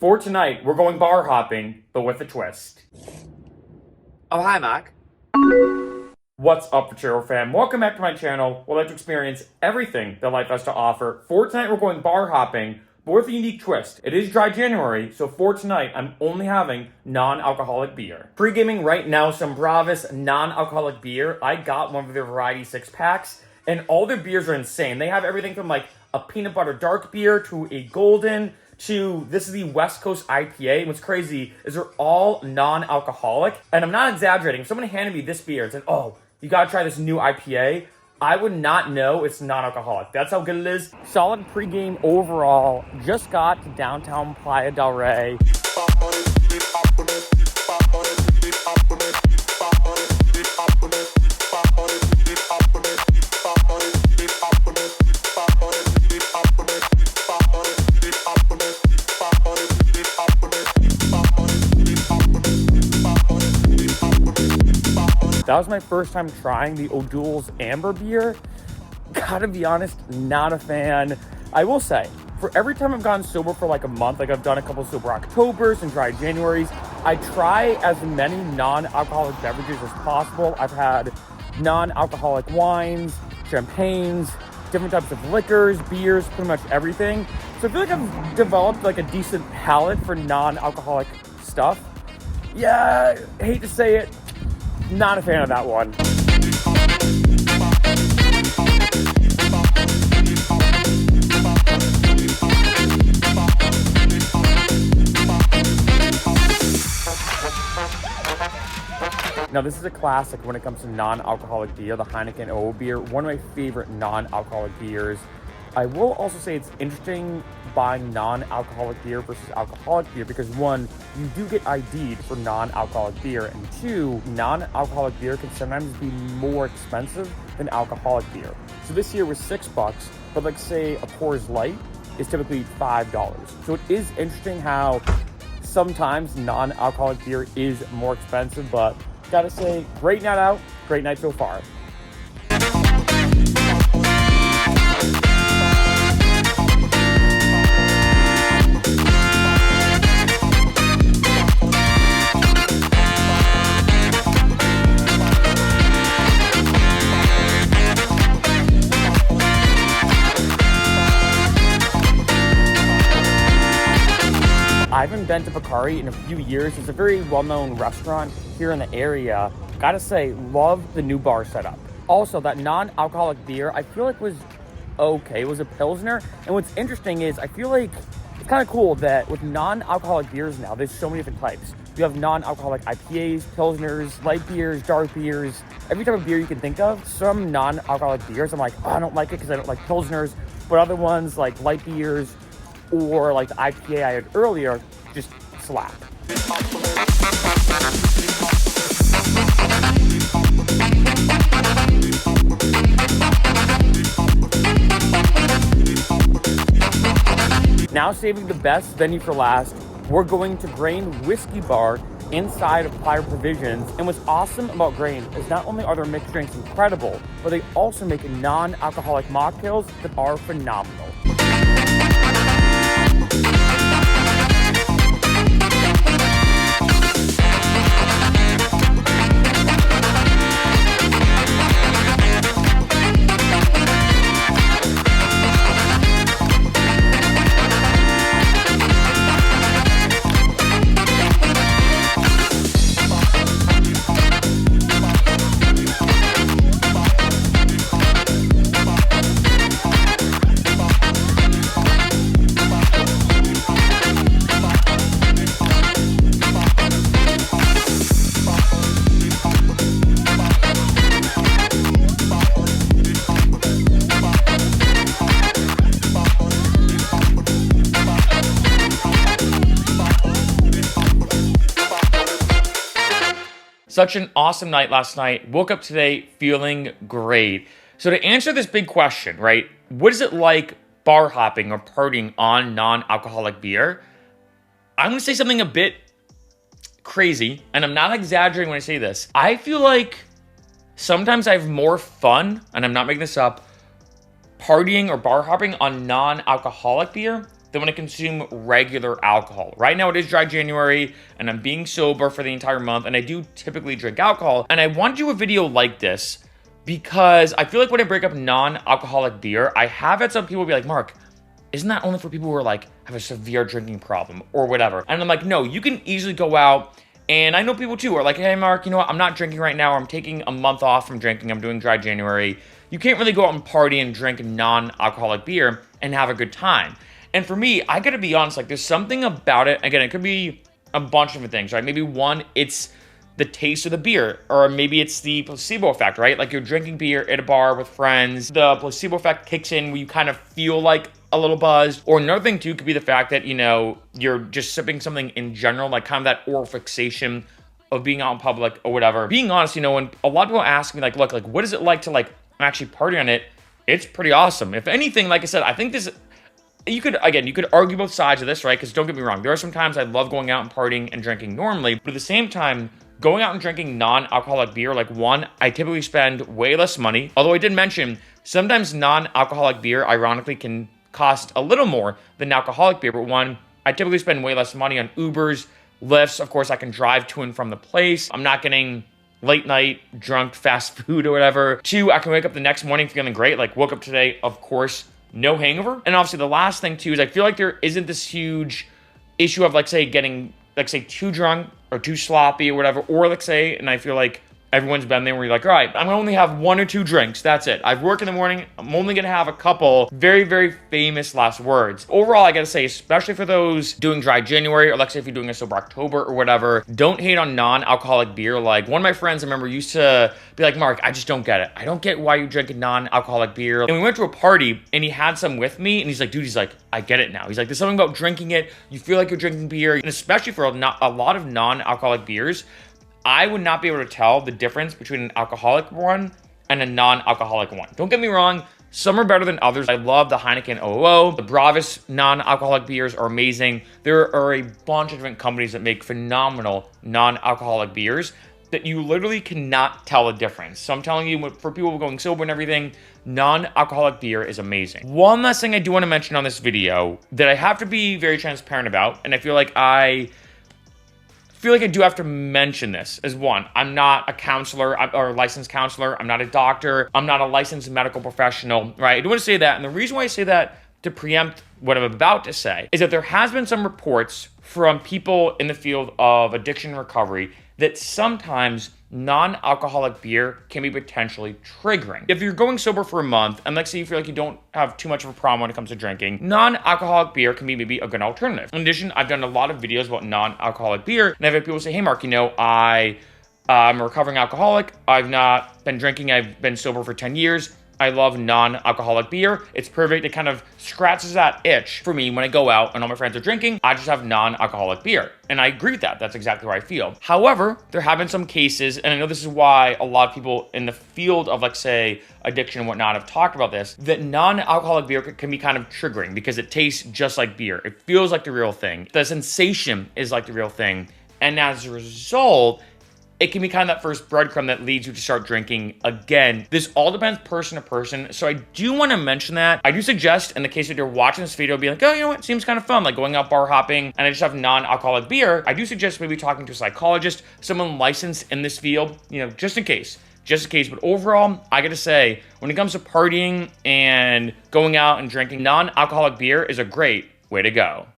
For tonight, we're going bar hopping, but with a twist. Oh, hi, Mark. What's up, Freccero fam? Welcome back to my channel where I like to experience everything that life has to offer. For tonight, we're going bar hopping, but with a unique twist. It is dry January, so for tonight, I'm only having non-alcoholic beer. Pre-gaming right now, some Bravas non-alcoholic beer. I got one of their variety 6-packs, and all their beers are insane. They have everything from like a peanut butter dark beer to a golden to this is the West Coast IPA. And what's crazy is they're all non-alcoholic. And I'm not exaggerating. If someone handed me this beer and said, oh, you gotta try this new IPA, I would not know it's non-alcoholic. That's how good it is. Solid pregame overall. Just got to downtown Playa Del Rey. That was my first time trying the O'Doul's Amber beer. Gotta be honest, not a fan. I will say, for every time I've gone sober for like a month, like I've done a couple sober Octobers and dry Januaries, I try as many non-alcoholic beverages as possible. I've had non-alcoholic wines, champagnes, different types of liquors, beers, pretty much everything. So I feel like I've developed like a decent palate for non-alcoholic stuff. Yeah, I hate to say it, not a fan of that one. Now, this is a classic when it comes to non-alcoholic beer, the Heineken O beer, one of my favorite non-alcoholic beers. I will also say it's interesting buying non-alcoholic beer versus alcoholic beer because one, you do get ID'd for non-alcoholic beer, and two, non-alcoholic beer can sometimes be more expensive than alcoholic beer. So this year was $6, but like say a Coors Light is typically $5. So it is interesting how sometimes non-alcoholic beer is more expensive, but gotta say, great night out, great night so far. I haven't been to Bakari in a few years. It's a very well-known restaurant here in the area. Gotta say, love the new bar setup. Also, that non-alcoholic beer, I feel like was okay. It was a Pilsner. And what's interesting is I feel like it's kind of cool that with non-alcoholic beers now, there's so many different types. You have non-alcoholic IPAs, Pilsners, light beers, dark beers, every type of beer you can think of. Some non-alcoholic beers, I'm like, oh, I don't like it because I don't like Pilsners. But other ones like light beers, or like the IPA I had earlier, just slap. Now saving the best venue for last, we're going to Grain Whiskey Bar inside of Playa Provisions. And what's awesome about Grain is not only are their mixed drinks incredible, but they also make non-alcoholic mocktails that are phenomenal. Such an awesome night last night. Woke up today feeling great. So to answer this big question, right? What is it like bar hopping or partying on non-alcoholic beer? I'm gonna say something a bit crazy, and I'm not exaggerating when I say this. I feel like sometimes I have more fun, and I'm not making this up, partying or bar hopping on non-alcoholic beer than when I consume regular alcohol. Right now it is dry January and I'm being sober for the entire month and I do typically drink alcohol. And I want to do a video like this because I feel like when I break up non-alcoholic beer, I have had some people be like, Mark, isn't that only for people who are like have a severe drinking problem or whatever? And I'm like, no, you can easily go out. And I know people too are like, hey, Mark, you know what? I'm not drinking right now. I'm taking a month off from drinking. I'm doing dry January. You can't really go out and party and drink non-alcoholic beer and have a good time. And for me, I gotta be honest, like there's something about it. Again, it could be a bunch of different things, right? Maybe one, it's the taste of the beer, or maybe it's the placebo effect, right? Like you're drinking beer at a bar with friends. The placebo effect kicks in where you kind of feel like a little buzzed. Or another thing too could be the fact that, you know, you're just sipping something in general, like kind of that oral fixation of being out in public or whatever. Being honest, you know, when a lot of people ask me like, look, like what is it like to like actually party on it? It's pretty awesome. If anything, like I said, I think this, you could argue both sides of this, right? Because don't get me wrong, there are some times I love going out and partying and drinking normally, but at the same time, going out and drinking non-alcoholic beer, like one, I typically spend way less money. Although I did mention, sometimes non-alcoholic beer, ironically, can cost a little more than alcoholic beer. But one, I typically spend way less money on Ubers, Lyfts. Of course, I can drive to and from the place. I'm not getting late night, drunk, fast food or whatever. Two, I can wake up the next morning feeling great. Like woke up today, of course, no hangover. And obviously the last thing too is I feel like there isn't this huge issue of like, say, getting, like say too drunk or too sloppy or whatever. Or like say, and I feel like everyone's been there where you're like, all right, I'm gonna only have 1 or 2 drinks. That's it. I've worked in the morning. I'm only gonna have a couple. Very, very famous last words. Overall, I gotta say, especially for those doing dry January, or let's say if you're doing a sober October or whatever, don't hate on non-alcoholic beer. Like one of my friends I remember used to be like, Mark, I just don't get it. I don't get why you drink a non-alcoholic beer. And we went to a party and he had some with me and he's like, dude, he's like, I get it now. He's like, there's something about drinking it. You feel like you're drinking beer. And especially for a lot of non-alcoholic beers, I would not be able to tell the difference between an alcoholic one and a non-alcoholic one. Don't get me wrong, some are better than others. I love the Heineken OO. The Bravus non-alcoholic beers are amazing. There are a bunch of different companies that make phenomenal non-alcoholic beers that you literally cannot tell the difference. So I'm telling you, for people going sober and everything, non-alcoholic beer is amazing. One last thing I do want to mention on this video that I have to be very transparent about, and I feel like I do have to mention this as one. I'm not a counselor or a licensed counselor. I'm not a doctor. I'm not a licensed medical professional, right? I do want to say that. And the reason why I say that to preempt what I'm about to say is that there has been some reports from people in the field of addiction recovery that sometimes non-alcoholic beer can be potentially triggering. If you're going sober for a month, and let's say you feel like you don't have too much of a problem when it comes to drinking, non-alcoholic beer can be maybe a good alternative. In addition, I've done a lot of videos about non-alcoholic beer, and I've had people say, hey Mark, you know, I'm a recovering alcoholic. I've not been drinking. I've been sober for 10 years. I love non-alcoholic beer. It's perfect. It kind of scratches that itch for me when I go out and all my friends are drinking. I just have non-alcoholic beer. And I agree with that. That's exactly how I feel. However, there have been some cases, and I know this is why a lot of people in the field of, like, say, addiction and whatnot have talked about this, that non-alcoholic beer can be kind of triggering because it tastes just like beer. It feels like the real thing. The sensation is like the real thing. And as a result, it can be kind of that first breadcrumb that leads you to start drinking again. This all depends person to person. So I do want to mention that. I do suggest in the case that you're watching this video, be like, oh, you know what, seems kind of fun, like going out bar hopping and I just have non-alcoholic beer. I do suggest maybe talking to a psychologist, someone licensed in this field, you know, just in case. But overall, I gotta say, when it comes to partying and going out and drinking, non-alcoholic beer is a great way to go.